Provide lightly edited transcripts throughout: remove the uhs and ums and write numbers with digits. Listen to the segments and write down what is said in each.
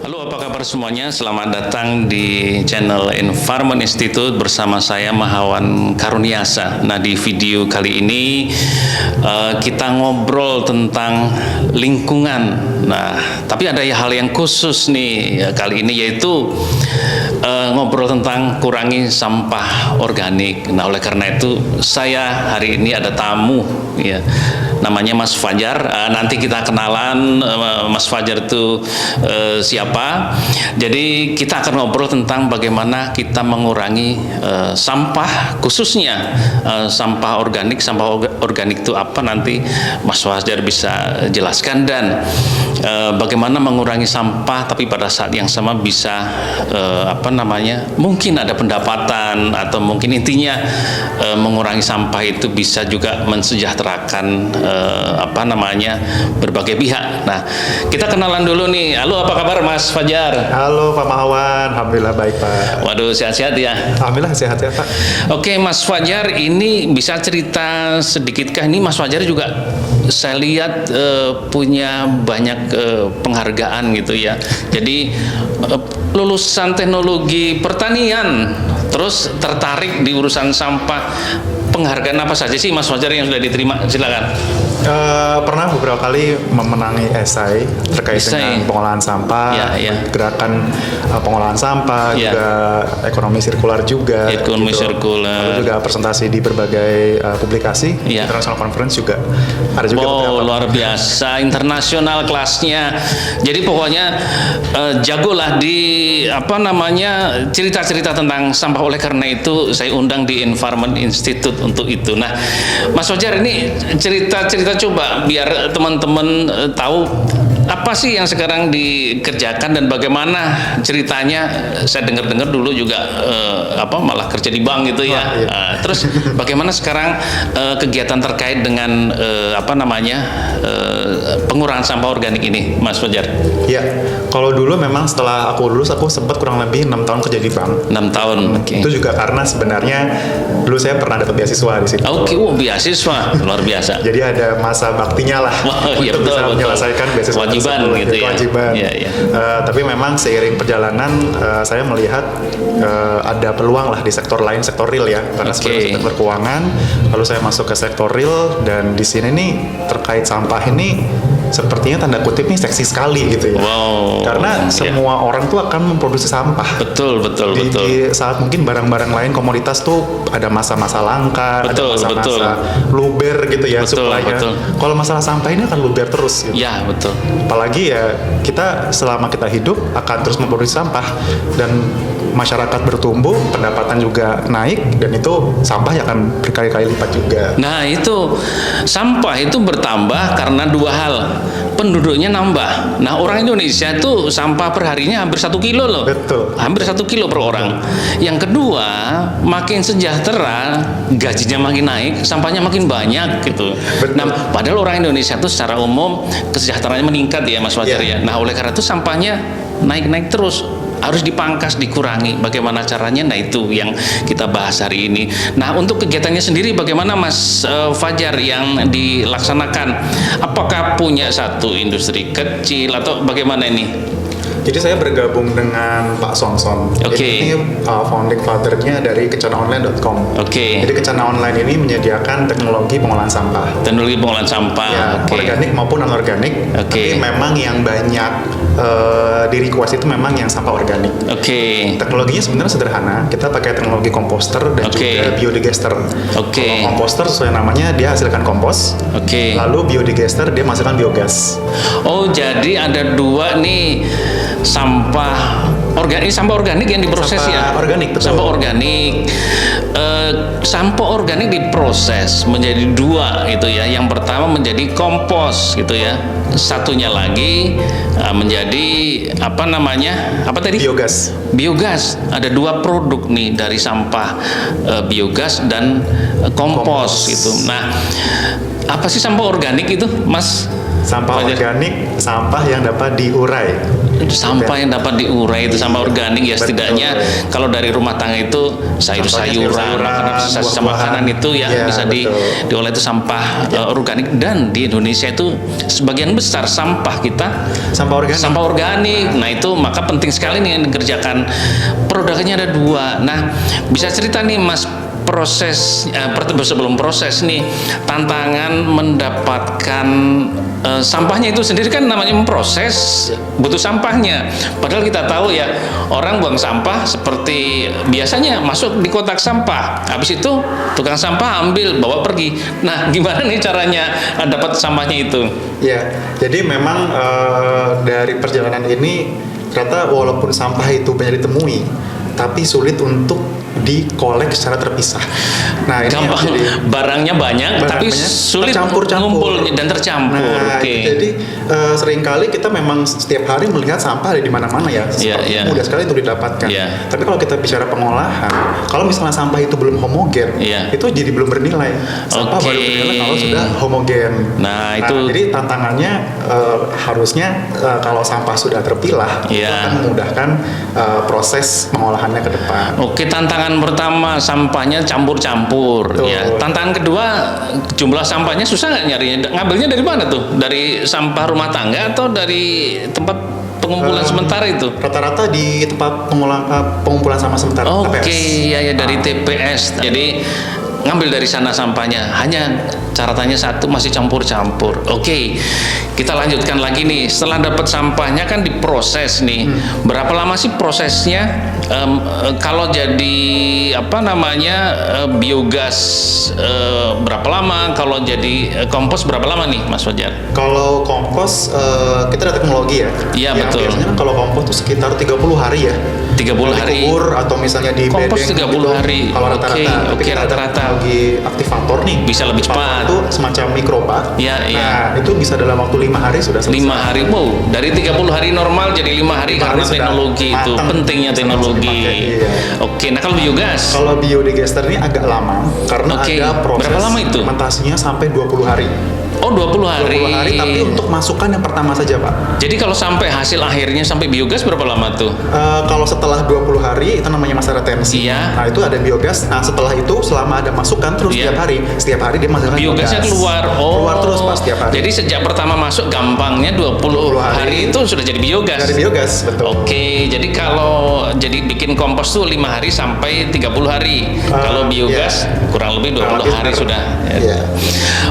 Halo, apa kabar semuanya? Selamat datang di channel Environment Institute bersama saya Mahawan Karuniasa. Nah, di video kali ini kita ngobrol tentang lingkungan. Nah, tapi ada hal yang khusus nih kali ini, yaitu ngobrol tentang kurangi sampah organik. Nah, oleh karena itu saya hari ini ada tamu, ya, namanya Mas Fajar. Nanti kita kenalan Mas Fajar itu siapa. Jadi kita akan ngobrol tentang bagaimana kita mengurangi sampah, khususnya sampah organik. Sampah organik itu apa, nanti Mas Fajar bisa jelaskan, dan bagaimana mengurangi sampah tapi pada saat yang sama bisa mungkin ada pendapatan, atau mungkin intinya mengurangi sampah itu bisa juga mensejahterakan berbagai pihak. Nah, kita kenalan dulu nih. Halo, apa kabar Mas Fajar? Halo Pak Mahawan, alhamdulillah baik Pak. Waduh, sehat-sehat ya? Alhamdulillah sehat ya Pak. Oke, Mas Fajar, ini bisa cerita sedikitkah? Ini Mas Fajar juga saya lihat punya banyak penghargaan gitu ya. Jadi lulusan teknologi pertanian, terus tertarik di urusan sampah. Penghargaan apa saja sih Mas Fajar yang sudah diterima? Silakan. Pernah beberapa kali memenangi esai terkait dengan pengolahan sampah, gerakan pengolahan sampah, juga ekonomi sirkular juga. Ekonomi sirkular. Lalu juga presentasi di berbagai publikasi, international conference juga. Ada juga beberapa. Luar biasa, internasional kelasnya. Jadi pokoknya jagolah di cerita-cerita tentang sampah. Oleh karena itu saya undang di Environment Institute untuk itu. Nah, Mas Fajar, ini cerita-cerita coba biar teman-teman tahu apa sih yang sekarang dikerjakan dan bagaimana ceritanya. Saya dengar-dengar dulu juga malah kerja di bank gitu ya. Terus bagaimana sekarang kegiatan terkait dengan pengurangan sampah organik ini, Mas Fajar? Ya, kalau dulu memang setelah aku lulus aku sempat kurang lebih 6 tahun kerja di bank. 6 tahun. Itu juga karena sebenarnya dulu saya pernah dapat beasiswa di situ. Beasiswa luar biasa. Jadi ada masa baktinya lah untuk bisa menyelesaikan beasiswa kewajiban gitu ya. Kewajiban. Tapi memang seiring perjalanan saya melihat ada peluang lah di sektor lain, sektor real ya. Karena sebelum sektor keuangan, lalu saya masuk ke sektor real, dan di sini nih terkait sampah ini sepertinya tanda kutip nih seksi sekali gitu ya. Karena semua orang tuh akan memproduksi sampah. Betul. Di saat mungkin barang-barang lain, komoditas tuh ada masa-masa langka, ada masa-masa luber gitu ya suplainya. Kalau masalah sampah ini akan luber terus gitu. Ya, betul. Apalagi ya kita selama kita hidup akan terus memproduksi sampah, dan masyarakat bertumbuh, pendapatan juga naik, dan itu sampah akan berkali-kali lipat juga. Nah, itu sampah itu bertambah karena dua hal. Penduduknya nambah. Nah, orang Indonesia itu sampah perharinya hampir 1 kilo loh. Betul. Hampir 1 kilo per orang. Yang kedua, makin sejahtera, gajinya makin naik, sampahnya makin banyak gitu. Betul. Nah, padahal orang Indonesia itu secara umum kesejahteraannya meningkat ya, Mas Fajar ya. Nah, oleh karena itu sampahnya naik-naik terus. Harus dipangkas, dikurangi. Bagaimana caranya? Nah, itu yang kita bahas hari ini. Nah, untuk kegiatannya sendiri bagaimana Mas Fajar yang dilaksanakan? Apakah punya satu industri kecil atau bagaimana ini? Jadi saya bergabung dengan Pak Sonson. Ini founding father-nya dari kecanaonline.com. Jadi Kecana Online ini menyediakan teknologi pengolahan sampah. Teknologi pengolahan sampah. Ya, organik maupun non organik. Tapi memang yang banyak di request itu memang yang sampah organik. Teknologinya sebenarnya sederhana. Kita pakai teknologi komposter dan juga biodigester. Kalau komposter sesuai namanya dia hasilkan kompos. Lalu biodigester dia menghasilkan biogas. Jadi ada dua nih sampah organik. Sampah organik yang diproses sampah organik, betul. Sampah organik. Sampah organik diproses menjadi dua itu ya. Yang pertama menjadi kompos gitu ya. Satunya lagi menjadi apa tadi? Biogas. Ada dua produk nih dari sampah, biogas dan kompos gitu. Nah, apa sih sampah organik itu, Mas Sampah Apa aja? organik, sampah yang dapat diurai. Sampah yang dapat diurai itu sampah organik ya, Betul. setidaknya kalau dari rumah tangga itu sayur-sayuran, sayur-sayuran, sisa buah-buahan. makanan itu ya, Ya, bisa betul. diolah, itu sampah organik. Dan di Indonesia itu sebagian besar sampah kita Sampah organik. sampah organik. Nah itu maka penting sekali nih yang dikerjakan. Produknya ada 2. Nah bisa cerita nih Mas, proses sebelum proses nih, tantangan mendapatkan sampahnya itu sendiri kan namanya memproses, butuh sampahnya. Padahal kita tahu ya, orang buang sampah seperti biasanya masuk di kotak sampah, habis itu tukang sampah ambil bawa pergi. Nah gimana nih caranya dapat sampahnya itu? Ya, jadi memang dari perjalanan ini ternyata walaupun sampah itu banyak ditemui, tapi sulit untuk dikolek secara terpisah. Nah, ini yang Gampang, jadi barangnya banyak tapi banyak sulit tercampur-campur. ngumpul dan tercampur. Nah, Oke. jadi seringkali kita memang setiap hari melihat sampah ada di mana-mana ya. Iya, Seperti iya. mudah sekali untuk didapatkan. Iya. Tapi kalau kita bicara pengolahan, kalau misalnya sampah itu belum homogen, Iya. itu jadi belum bernilai. Sampah Oke. baru bernilai kalau sudah homogen. Nah, itu- jadi tantangannya harusnya kalau sampah sudah terpilah, itu Iya. akan memudahkan proses pengolahannya ke depan. Oke, tantangan pertama sampahnya campur-campur Betul. ya. Tantangan kedua, jumlah sampahnya susah nggak nyarinya? Ngambilnya dari mana tuh? Dari sampah rumah tangga atau dari tempat pengumpulan sementara itu? Rata-rata di tempat pengumpulan sampah sementara. Oke, TPS. ya dari TPS. Jadi ngambil dari sana sampahnya. Hanya caratannya satu, masih campur-campur. Oke, kita lanjutkan lagi nih. Setelah dapat sampahnya kan diproses nih. Berapa lama sih prosesnya? Kalau jadi apa namanya biogas berapa lama? Kalau jadi kompos berapa lama nih, Mas Fajar? Kalau kompos kita ada teknologi ya. Iya, Yang betul. Biasanya kan kalau kompos itu sekitar 30 hari ya. 30 hari. Dikubur atau misalnya di Kompos bedeng 30 gitu. hari. Kalau rata-rata. Oke, Tapi oke, kita ada rata-rata. teknologi aktivator nih. Bisa lebih Aktivator cepat. itu semacam mikroba. Iya, iya. Nah, itu bisa dalam waktu 5 hari sudah selesai. 5 hari, wow, dari 30 hari normal jadi 5 hari 5 hari karena sudah teknologi itu, matang. pentingnya Bisa teknologi. langsung dipakai, iya. Oke, nah kalau biogas, Kalau biodigester ini agak lama karena Oke, ada proses berapa lama itu? fermentasinya sampai 20 hari. oh 20 hari. 20 hari tapi untuk masukan yang pertama saja, Pak. Jadi kalau sampai hasil akhirnya sampai biogas berapa lama tuh? Kalau setelah 20 hari itu namanya masa retensi. Iya. Nah, itu ada biogas. Nah, setelah itu selama ada masukan terus Iya. setiap hari dia menghasilkan Biogasnya biogas. keluar. Oh. Keluar terus Pak setiap hari. Jadi sejak pertama masuk gampangnya 20 hari itu sudah jadi biogas. dari biogas, betul. Oke, jadi kalau jadi bikin kompos tuh 5 hari sampai 30 hari. Kalau biogas kurang lebih 20 Kurang lebih hari benar. sudah. Iya.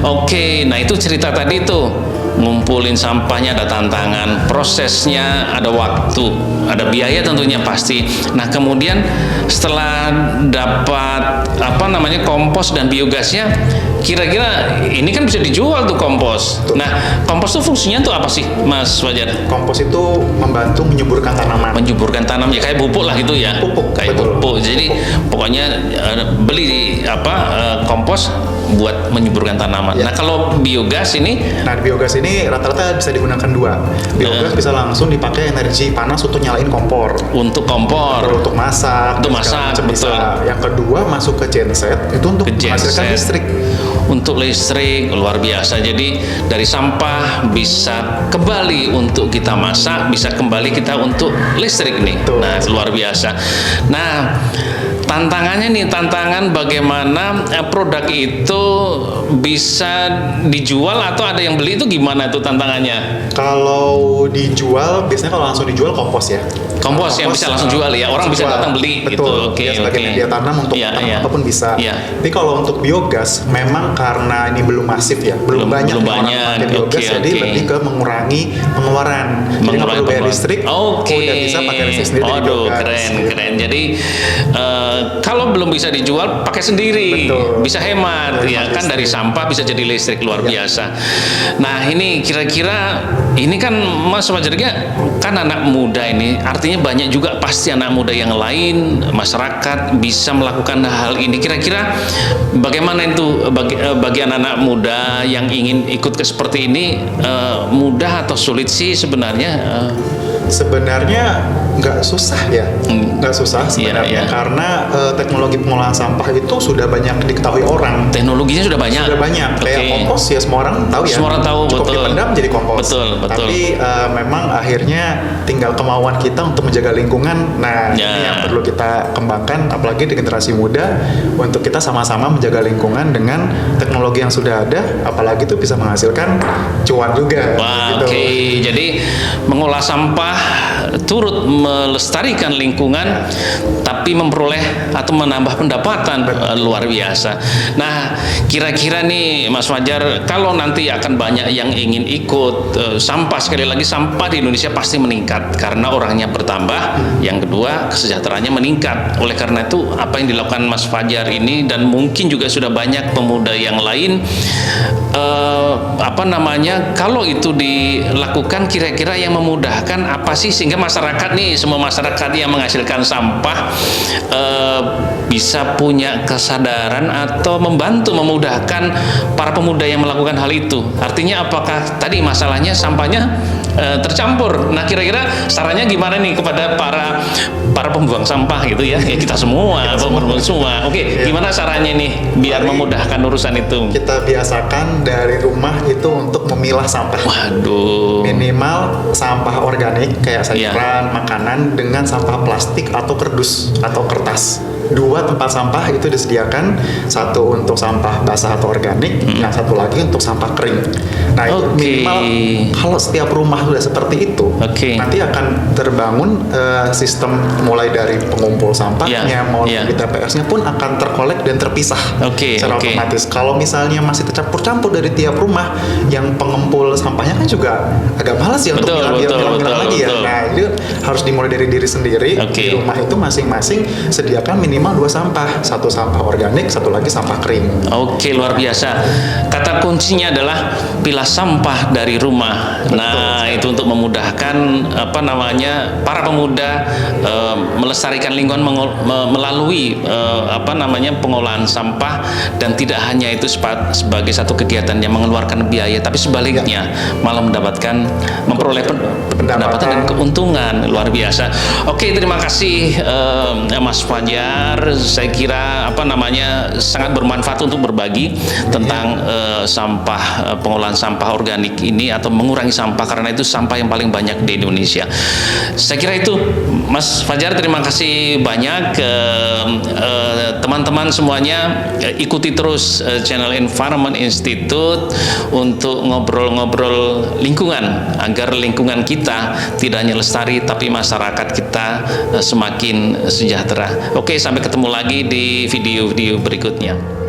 Oke, nah itu cerita tadi tuh. Ngumpulin sampahnya ada tantangan, prosesnya ada waktu, ada biaya tentunya pasti. Nah, kemudian setelah dapat apa namanya kompos dan biogasnya, kira-kira ini kan bisa dijual tuh kompos. Betul. Nah, kompos tuh fungsinya tuh apa sih, Mas Fajar? Kompos itu membantu menyuburkan tanaman. Menyuburkan tanam ya, kayak pupuk lah gitu ya. Pupuk, kayak betul. pupuk. Jadi pokoknya beli kompos buat menyuburkan tanaman. Ya. Nah, kalau biogas ini Nah, biogas ini rata-rata bisa digunakan dua. Biogas bisa langsung dipakai energi panas untuk nyalain kompor. untuk kompor. Untuk masak. Untuk dan segala masak, macam bisa. betul. Yang kedua masuk ke genset itu untuk Ke menghasilkan genset. listrik. Untuk listrik luar biasa. Jadi dari sampah bisa kembali untuk kita masak, bisa kembali kita untuk listrik nih. Betul. Nah, luar biasa. Nah, tantangannya nih, tantangan bagaimana produk itu bisa dijual atau ada yang beli itu gimana tuh tantangannya? Kalau dijual, biasanya kalau langsung dijual kompos ya. Kompos yang bisa langsung jual ya, orang bisa jual. datang beli Betul. gitu. Oke, Dia sebagai oke. media tanam untuk Iya, tanam iya. apapun bisa. Iya. Tapi kalau untuk biogas, memang karena ini belum masif ya, belum banyak belum nih orang banyak. pakai biogas, Oke, jadi oke. lebih ke mengurangi pengeluaran. Jadi nggak Mengurangi perlu bayar pengeluaran. listrik, Oke. udah bisa pakai listrik sendiri dari Waduh, biogas. keren, gitu. keren. Jadi kalau belum bisa dijual, pakai sendiri, Betul. bisa hemat, ya Hemat kan dari listrik. sampah bisa jadi listrik luar Iya. biasa. Nah ini kira-kira ini kan Mas Fajarnya kan anak muda ini, artinya banyak juga pasti anak muda yang lain masyarakat bisa melakukan hal ini. Kira-kira bagaimana itu bagi anak-anak muda yang ingin ikut ke seperti ini, mudah atau sulit sih sebenarnya? Sebenarnya nggak susah ya, nggak susah sebenarnya, Iya. karena teknologi pengolahan sampah itu sudah banyak diketahui orang. Teknologinya sudah banyak. Sudah banyak. Kayak Oke. kompos ya semua orang tahu ya. Semua orang tahu, Cukup betul. dipendam jadi kompos. Betul. Tapi memang akhirnya tinggal kemauan kita untuk menjaga lingkungan. Nah, Ya. ini yang perlu kita kembangkan, apalagi di generasi muda, untuk kita sama-sama menjaga lingkungan dengan teknologi yang sudah ada, apalagi itu bisa menghasilkan cuan juga. Wah, gitu. oke. Jadi mengolah sampah turut melestarikan lingkungan, tapi memperoleh atau menambah pendapatan luar biasa. Nah, kira-kira nih Mas Fajar, kalau nanti akan banyak yang ingin ikut sampah, sekali lagi sampah di Indonesia pasti meningkat karena orangnya bertambah. Yang kedua, kesejahteraannya meningkat. Oleh karena itu, apa yang dilakukan Mas Fajar ini dan mungkin juga sudah banyak pemuda yang lain, kalau itu dilakukan kira-kira yang memudahkan apa sih sehingga masyarakat nih, semua masyarakat yang menghasilkan sampah bisa punya kesadaran atau membantu memudahkan para pemuda yang melakukan hal itu. Artinya apakah tadi masalahnya sampahnya tercampur. Nah, kira-kira sarannya gimana nih kepada para pembuang sampah gitu ya? Ya kita semua, pembuang semua. Oke, gimana caranya nih biar memudahkan urusan itu? Kita biasakan dari rumah itu untuk memilah sampah. Waduh. Minimal sampah organik kayak sayuran, makanan dengan sampah plastik atau kardus atau kertas. 2 tempat sampah itu disediakan, satu untuk sampah basah atau organik, yang satu lagi untuk sampah kering. Nah, itu minimal kalau setiap rumah sudah seperti itu, nanti akan terbangun sistem mulai dari pengumpul sampahnya, mau di TPS-nya pun akan terkolek dan terpisah secara otomatis. Kalau misalnya masih tercampur-campur dari tiap rumah, yang pengumpul sampahnya kan juga agak malas ya untuk bilang-bilang lagi ya. Nah, itu harus dimulai dari diri sendiri. Di rumah itu masing-masing sediakan minimal 2 sampah, satu sampah organik, satu lagi sampah kering. Oke, luar biasa. Kata kuncinya adalah pilah sampah dari rumah. Betul. Nah, itu untuk memudahkan para pemuda melestarikan lingkungan melalui pengolahan sampah, dan tidak hanya itu sebagai satu kegiatan yang mengeluarkan biaya, tapi sebaliknya malah memperoleh pendapatan dan keuntungan. Luar biasa. Oke, terima kasih Mas Fajar. Saya kira sangat bermanfaat untuk berbagi tentang pengolahan sampah organik ini atau mengurangi sampah, karena itu sampah yang paling banyak di Indonesia. Saya kira itu Mas Fajar, terima kasih banyak. Teman-teman semuanya ikuti terus channel Environment Institute untuk ngobrol-ngobrol lingkungan, agar lingkungan kita tidak hanya lestari tapi masyarakat kita semakin sejahtera. Oke, sampai ketemu lagi di video-video berikutnya.